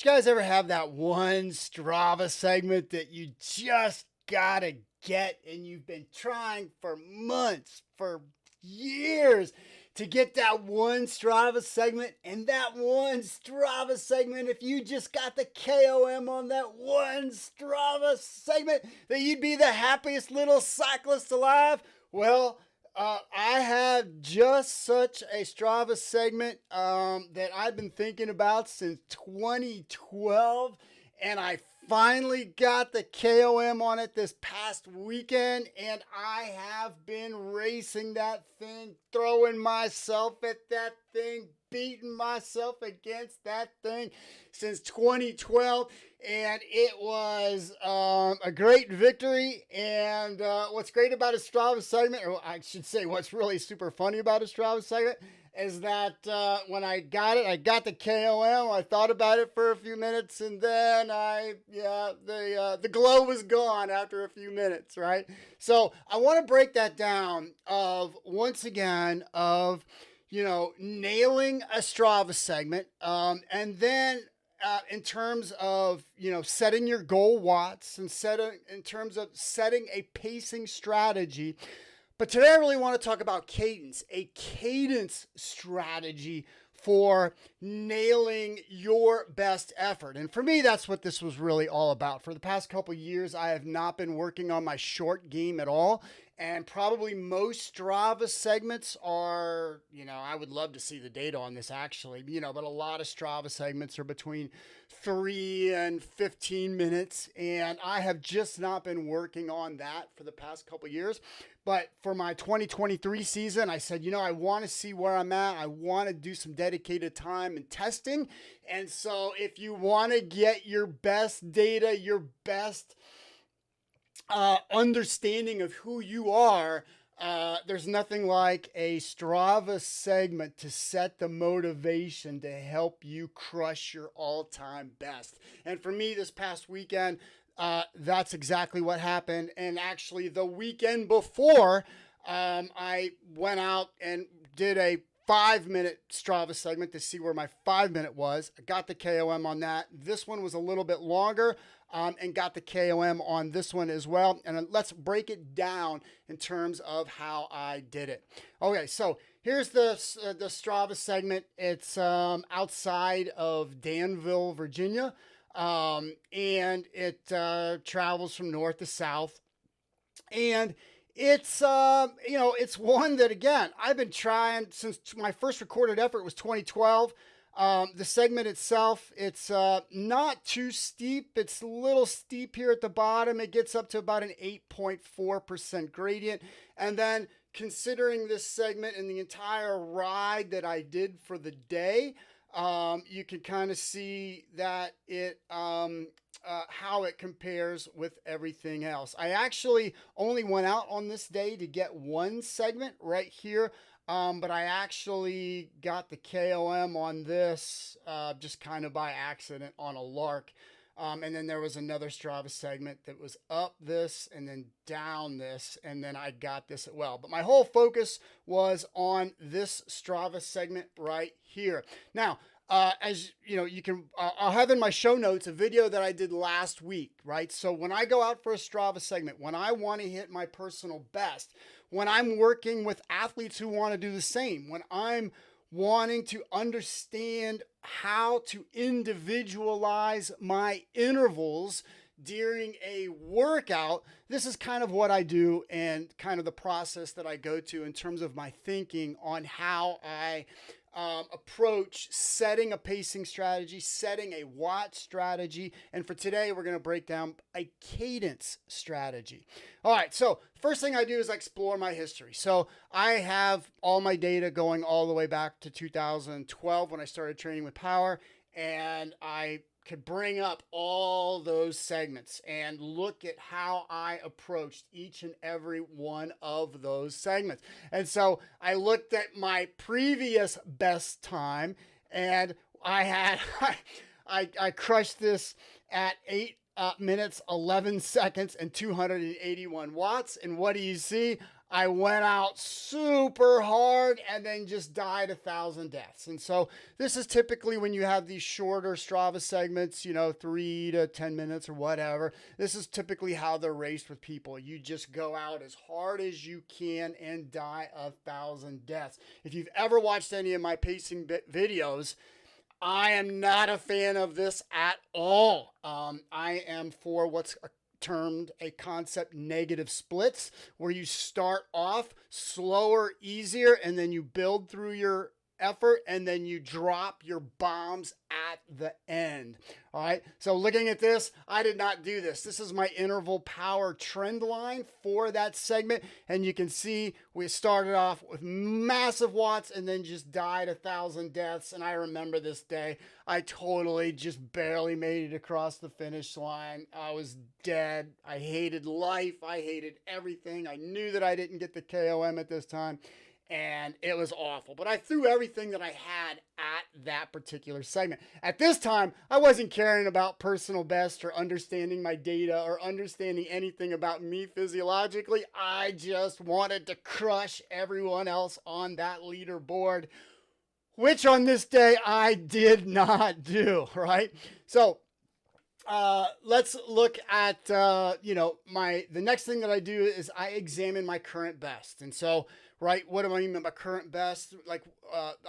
Did you guys ever have that one Strava segment that you just gotta get and you've been trying for months, for years to get that one Strava segment? And that one Strava segment, if you just got the KOM on that one Strava segment, that you'd be the happiest little cyclist alive? Well, I have just such a Strava segment that I've been thinking about since 2012, and I finally got the KOM on it this past weekend, and I have been racing that thing, throwing myself at that thing, beating myself against that thing since 2012, and it was a great victory. And what's great about a Strava segment, or I should say what's really super funny about a Strava segment, is that when I got the KOM. I thought about it for a few minutes, and then the glow was gone after a few minutes, right? So I want to break that down of once again of nailing a Strava segment, and then in terms of setting your goal watts and in terms of setting a pacing strategy. But today I really want to talk about cadence, a cadence strategy for nailing your best effort. And for me, that's what this was really all about. For the past couple years, I have not been working on my short game at all. And probably most Strava segments are, I would love to see the data on this actually, but a lot of Strava segments are between 3 and 15 minutes. And I have just not been working on that for the past couple years. But for my 2023 season, I said, I want to see where I'm at. I want to do some dedicated time and testing. And so if you want to get your best data, your best understanding of who you are, there's nothing like a Strava segment to set the motivation to help you crush your all-time best. And for me this past weekend, that's exactly what happened. And actually the weekend before, I went out and did a 5-minute Strava segment to see where my 5-minute was. I got the KOM on that. This one was a little bit longer, and got the KOM on this one as well. And let's break it down in terms of how I did it. Okay, so here's the Strava segment. It's outside of Danville, Virginia. And it travels from north to south. And it's it's one that, again, I've been trying since my first recorded effort was 2012. The segment itself, it's not too steep. It's a little steep here at the bottom. It gets up to about an 8.4% gradient. And then considering this segment and the entire ride that I did for the day, you can kind of see that it how it compares with everything else. I actually only went out on this day to get one segment right here, but I actually got the KOM on this just kind of by accident on a lark. And then there was another Strava segment that was up this and then down this, and then I got this as well. But my whole focus was on this Strava segment right here. Now, as you can, I'll have in my show notes a video that I did last week, right? So when I go out for a Strava segment, when I want to hit my personal best, when I'm working with athletes who want to do the same, when I'm wanting to understand how to individualize my intervals during a workout, this is kind of what I do and kind of the process that I go to in terms of my thinking on how I approach setting a pacing strategy, setting a watt strategy. And for today, we're going to break down a cadence strategy. All right. So first thing I do is I explore my history. So I have all my data going all the way back to 2012 when I started training with power, and I could bring up all those segments and look at how I approached each and every one of those segments. And so I looked at my previous best time, and I had I crushed this at 8 minutes 11 seconds and 281 watts. And what do you see? I went out super hard and then just died 1,000 deaths. And so this is typically when you have these shorter Strava segments, 3 to 10 minutes or whatever. This is typically how they're raced with people. You just go out as hard as you can and die 1,000 deaths. If you've ever watched any of my pacing videos, I am not a fan of this at all. I am for what's termed a concept negative splits, where you start off slower, easier, and then you build through your effort, and then you drop your bombs at the end. All right. So looking at this, I did not do this. This is my interval power trend line for that segment. And you can see we started off with massive watts and then just died 1,000 deaths. And I remember this day, I totally just barely made it across the finish line. I was dead. I hated life. I hated everything. I knew that I didn't get the KOM at this time. And it was awful. But I threw everything that I had at that particular segment. At this time, I wasn't caring about personal best or understanding my data or understanding anything about me physiologically. I just wanted to crush everyone else on that leaderboard, which on this day I did not do, right? So let's look at, the next thing that I do is I examine my current best. And so, right, what do I mean by current best? Like,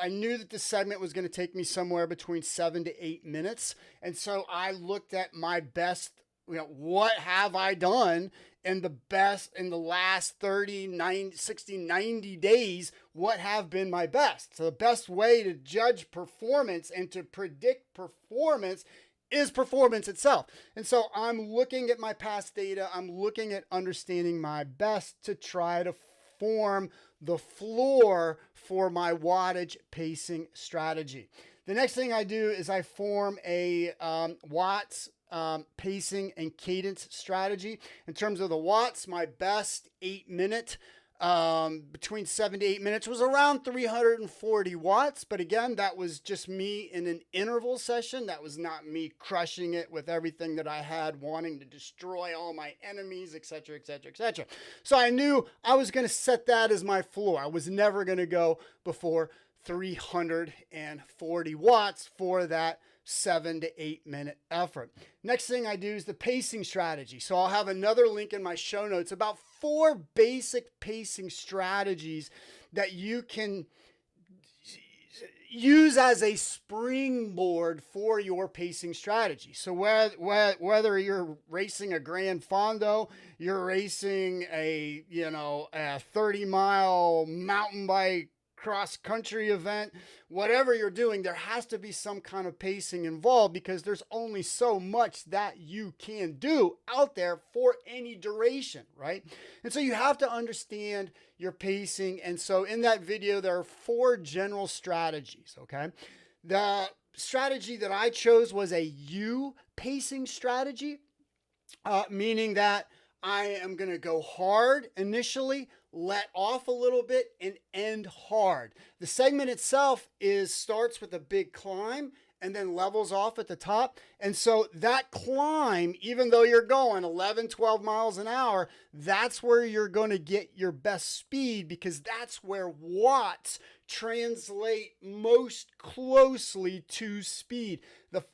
I knew that this segment was going to take me somewhere between 7 to 8 minutes. And so I looked at my best, what have I done in the last 30, 90, 60, 90 days? What have been my best? So the best way to judge performance and to predict performance is performance itself. And so I'm looking at my past data. I'm looking at understanding my best to try to form the floor for my wattage pacing strategy. The next thing I do is I form a watts pacing and cadence strategy. In terms of the watts, my best 8-minute between 7 to 8 minutes was around 340 watts. But again, that was just me in an interval session. That was not me crushing it with everything that I had, wanting to destroy all my enemies, etc., etc., etc. So I knew I was going to set that as my floor. I was never going to go before 340 watts for that 7 to 8 minute effort. Next thing I do is the pacing strategy. So I'll have another link in my show notes about 4 basic pacing strategies that you can use as a springboard for your pacing strategy. So whether you're racing a Grand Fondo, you're racing a 30-mile mountain bike cross-country event, whatever you're doing, there has to be some kind of pacing involved, because there's only so much that you can do out there for any duration, right? And so you have to understand your pacing. And so in that video, there are 4 general strategies, okay? The strategy that I chose was a U pacing strategy, meaning that I am going to go hard initially, let off a little bit, and end hard. The segment itself starts with a big climb and then levels off at the top. And so that climb, even though you're going 11, 12 miles an hour, that's where you're going to get your best speed, because that's where watts translate most closely to speed.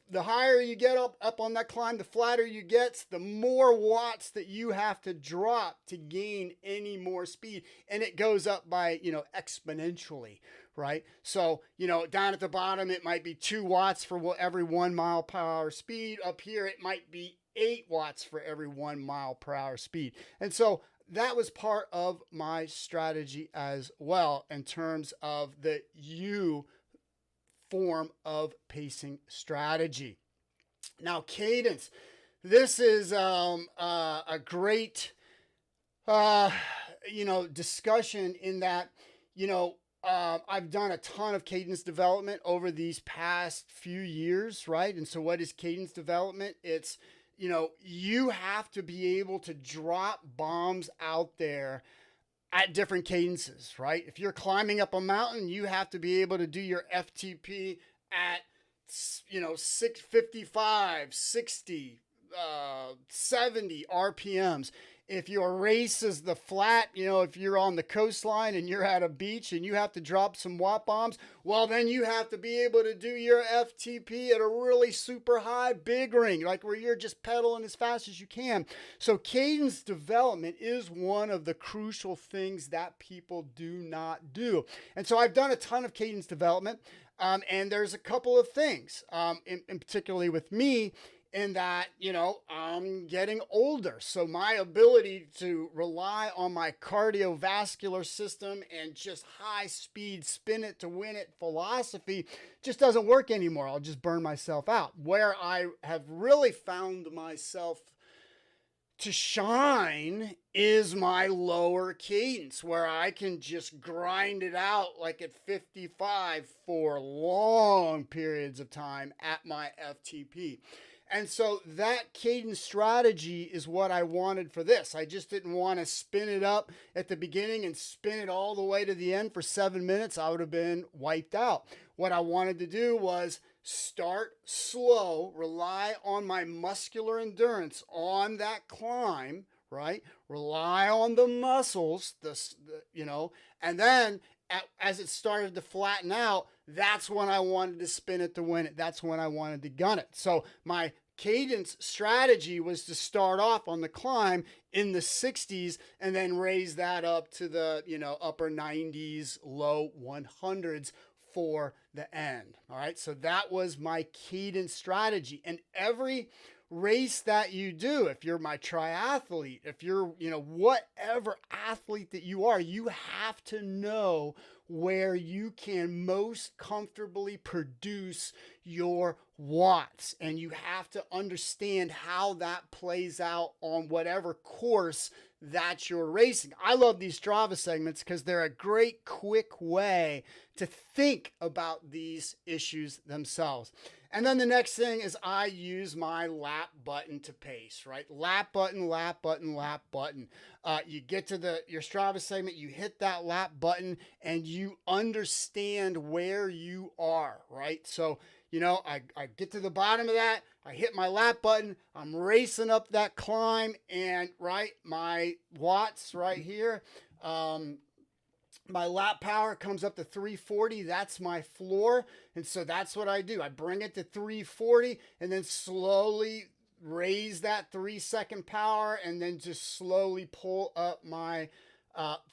The higher you get up on that climb, the flatter you get, the more watts that you have to drop to gain any more speed. And it goes up by, exponentially, right? So, down at the bottom, it might be 2 watts for every 1 mile per hour speed. Up here, it might be 8 watts for every 1 mile per hour speed. And so that was part of my strategy as well, in terms of the U form of pacing strategy. Now, cadence. This is a great, discussion in that, I've done a ton of cadence development over these past few years, right? And so what is cadence development? It's, you have to be able to drop bombs out there at different cadences, right? If you're climbing up a mountain, you have to be able to do your FTP at, 655, 60, 70 RPMs. If your race is the flat, if you're on the coastline and you're at a beach and you have to drop some watt bombs, well, then you have to be able to do your FTP at a really super high big ring, like where you're just pedaling as fast as you can. So cadence development is one of the crucial things that people do not do. And so I've done a ton of cadence development, and there's a couple of things, in particularly with me, in that, I'm getting older. So my ability to rely on my cardiovascular system and just high speed spin it to win it philosophy just doesn't work anymore. I'll just burn myself out. Where I have really found myself to shine is my lower cadence, where I can just grind it out like at 55 for long periods of time at my FTP. And so that cadence strategy is what I wanted for this. I just didn't want to spin it up at the beginning and spin it all the way to the end for 7 minutes. I would have been wiped out. What I wanted to do was start slow, rely on my muscular endurance on that climb, right? Rely on the muscles, and then as it started to flatten out, that's when I wanted to spin it to win it. That's when I wanted to gun it. So my cadence strategy was to start off on the climb in the 60s and then raise that up to the, upper 90s, low 100s for the end. All right. So that was my cadence strategy. And every race that you do, if you're my triathlete, if you're, whatever athlete that you are, you have to know where you can most comfortably produce your watts. And you have to understand how that plays out on whatever course that you're racing. I love these Strava segments because they're a great quick way to think about these issues themselves. And then the next thing is I use my lap button to pace, right? Lap button, lap button, lap button. You get to your Strava segment, you hit that lap button, and you understand where you are, right? So, I get to the bottom of that, I hit my lap button, I'm racing up that climb, and my watts right here, my lap power comes up to 340. That's my floor. And so that's what I do. I bring it to 340 and then slowly raise that 3-second power and then just slowly pull up my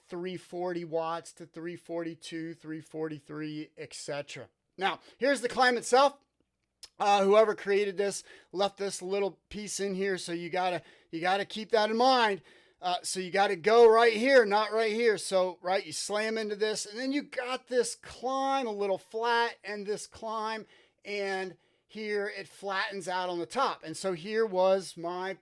340 watts to 342, 343, etc. Now, here's the climb itself. Whoever created this left this little piece in here, so you gotta keep that in mind. So you got to go right here, not right here. So, you slam into this, and then you got this climb, a little flat, and this climb, and here it flattens out on the top. And so here was my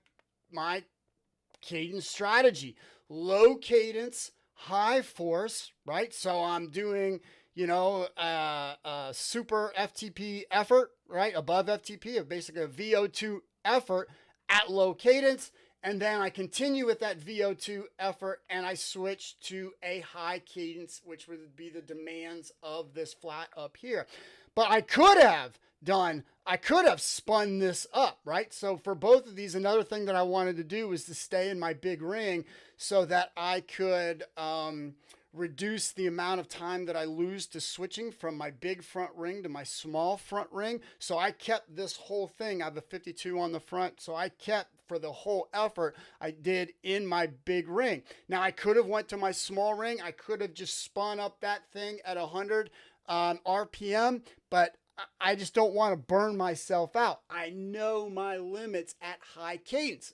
cadence strategy. Low cadence, high force, right? So I'm doing, a super FTP effort, right? Above FTP, basically a VO2 effort at low cadence. And then I continue with that VO2 effort and I switch to a high cadence, which would be the demands of this flat up here. But I could have spun this up, right? So for both of these, another thing that I wanted to do was to stay in my big ring so that I could reduce the amount of time that I lose to switching from my big front ring to my small front ring. So I kept this whole thing. I have a 52 on the front. So I kept for the whole effort I did in my big ring. Now I could have went to my small ring. I could have just spun up that thing at 100 RPM, but I just don't want to burn myself out. I know my limits at high cadence.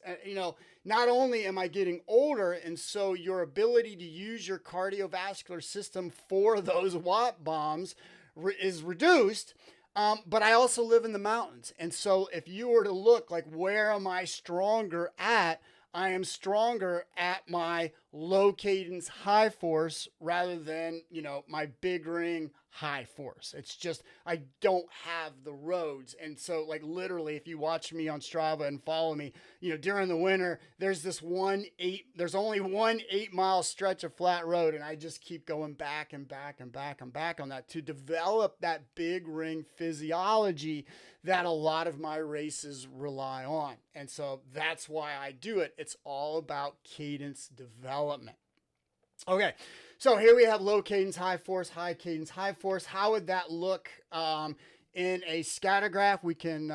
Not only am I getting older, and so your ability to use your cardiovascular system for those watt bombs is reduced, but I also live in the mountains. And so if you were to look like where am I stronger at, I am stronger at my low cadence high force rather than, my big ring high force. It's just, I don't have the roads. And so like literally, if you watch me on Strava and follow me, during the winter, there's only one 8 mile stretch of flat road. And I just keep going back and back and back and back on that to develop that big ring physiology that a lot of my races rely on. And so that's why I do it. It's all about cadence development. Okay, so here we have low cadence, high force, high cadence, high force. How would that look in a scatter graph? We can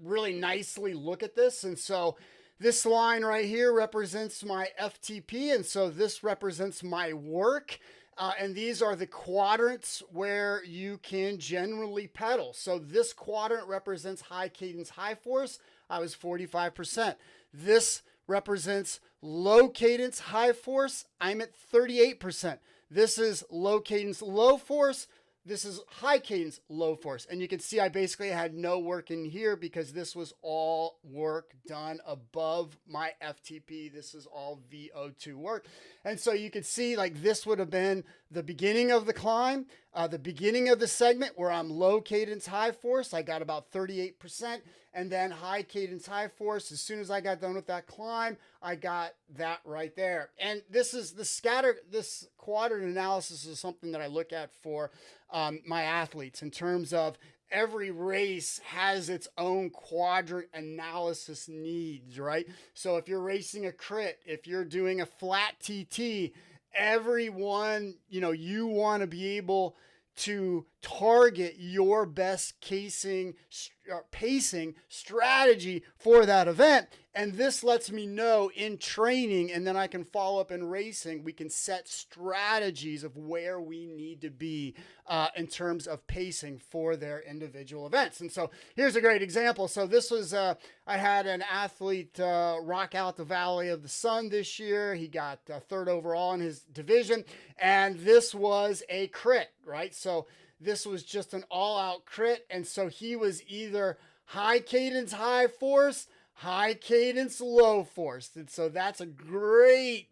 really nicely look at this. And so this line right here represents my FTP, and so this represents my work. And these are the quadrants where you can generally pedal. So this quadrant represents high cadence, high force. I was 45%. This represents low cadence, high force. I'm at 38%. This is low cadence, low force. This is high cadence, low force. And you can see I basically had no work in here because this was all work done above my FTP. This is all VO2 work. And so you can see like this would have been the beginning of the climb, the beginning of the segment where I'm low cadence, high force. I got about 38%. And then high cadence, high force. As soon as I got done with that climb, I got that right there. And this quadrant analysis is something that I look at for my athletes in terms of every race has its own quadrant analysis needs, right? So if you're racing a crit, if you're doing a flat TT, everyone, you want to be able to target your best pacing strategy for that event. And this lets me know in training, and then I can follow up in racing. We can set strategies of where we need to be in terms of pacing for their individual events. And so here's a great example. So this was, I had an athlete rock out the Valley of the Sun this year. He got third overall in his division, and this was a crit, right? So this was just an all-out crit, and so he was either high cadence, high force, high cadence, low force. And so that's a great,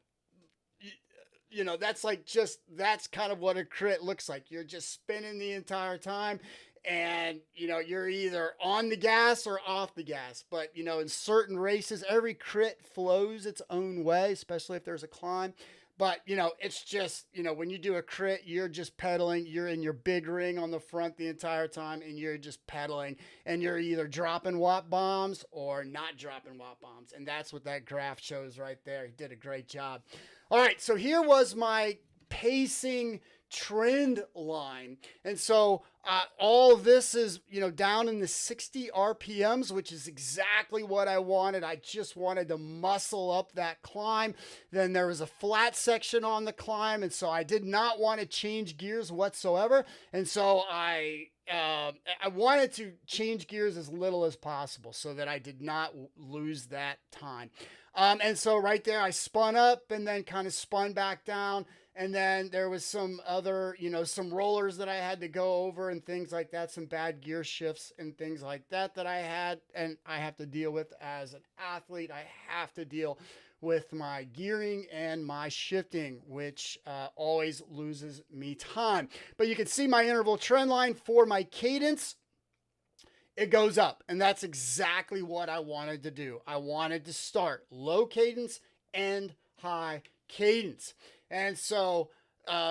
that's kind of what a crit looks like. You're just spinning the entire time, and, you're either on the gas or off the gas. But, in certain races, every crit flows its own way, especially if there's a climb. But, it's just, when you do a crit, you're just pedaling. You're in your big ring on the front the entire time, and you're just pedaling. And you're either dropping watt bombs or not dropping watt bombs. And that's what that graph shows right there. He did a great job. All right, so here was my pacing trend line. And so all of this is, down in the 60 RPMs, which is exactly what I wanted. I just wanted to muscle up that climb. Then there was a flat section on the climb. And so I did not want to change gears whatsoever. And so I wanted to change gears as little as possible so that I did not lose that time. And so right there, I spun up and then kind of spun back down. And then there was some other, some rollers that I had to go over and things like that, some bad gear shifts and things like that I had, and I have to deal with as an athlete. I have to deal with my gearing and my shifting, which always loses me time. But you can see my interval trend line for my cadence. It goes up, and that's exactly what I wanted to do. I wanted to start low cadence and high cadence. And so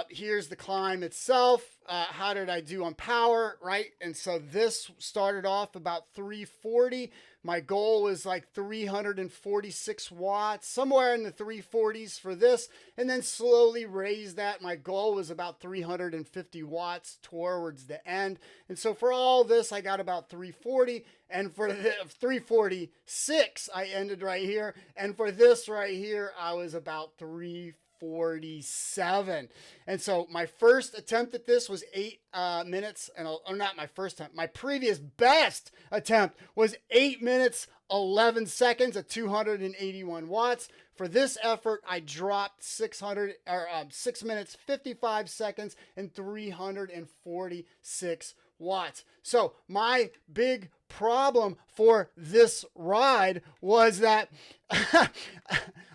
here's the climb itself. How did I do on power, right? And so this started off about 340. My goal was like 346 watts, somewhere in the 340s for this, and then slowly raise that. My goal was about 350 watts towards the end. And so for all this, I got about 340. And for the 346, I ended right here. And for this right here, I was about 347. And so my first attempt at this was 8 minutes, or not my first attempt. My previous best attempt was 8 minutes, 11 seconds at 281 watts. For this effort, I dropped 6 minutes, 55 seconds, and 346 watts. So my big problem for this ride was that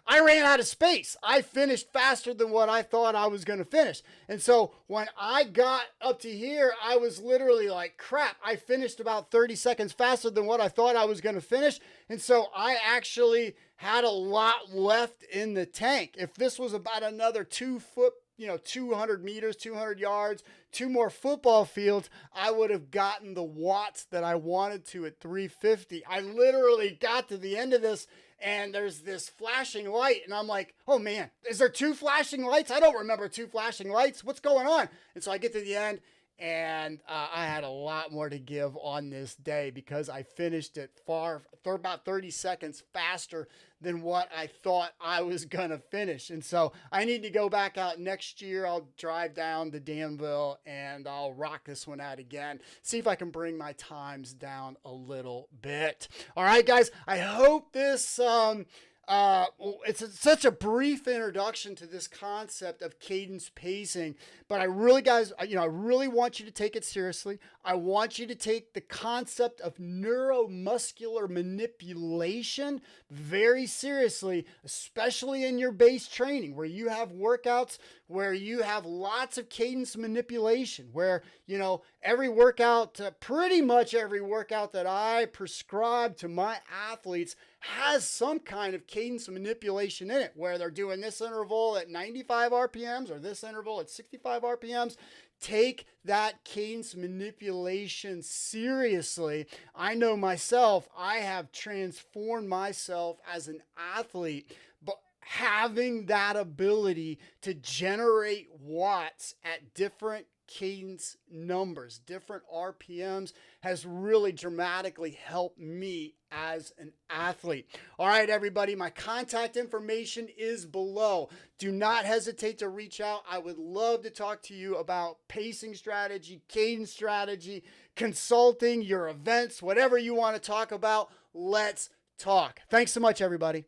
I ran out of space. I finished faster than what I thought I was going to finish. And so when I got up to here, I was literally like, crap, I finished about 30 seconds faster than what I thought I was going to finish. And so I actually had a lot left in the tank. If this was about another 200 meters, 200 yards, 2 more football fields, I would have gotten the watts that I wanted to at 350. I literally got to the end of this and there's this flashing light and I'm like, oh man, is there 2 flashing lights? I don't remember 2 flashing lights. What's going on? And so I get to the end and I had a lot more to give on this day because I finished it about 30 seconds faster than what I thought I was going to finish. And so I need to go back out next year. I'll drive down to Danville and I'll rock this one out again. See if I can bring my times down a little bit. All right, guys, I hope this it's such a brief introduction to this concept of cadence pacing, but I really want you to take it seriously. I want you to take the concept of neuromuscular manipulation very seriously, especially in your base training where you have workouts where you have lots of cadence manipulation, where, every workout, pretty much every workout that I prescribe to my athletes has some kind of cadence manipulation in it, where they're doing this interval at 95 RPMs or this interval at 65 RPMs. Take that cadence manipulation seriously. I know myself, I have transformed myself as an athlete, but having that ability to generate watts at different cadence numbers, different RPMs, has really dramatically helped me as an athlete. All right, everybody, my contact information is below. Do not hesitate to reach out. I would love to talk to you about pacing strategy, cadence strategy, consulting, your events, whatever you want to talk about. Let's talk. Thanks so much, everybody.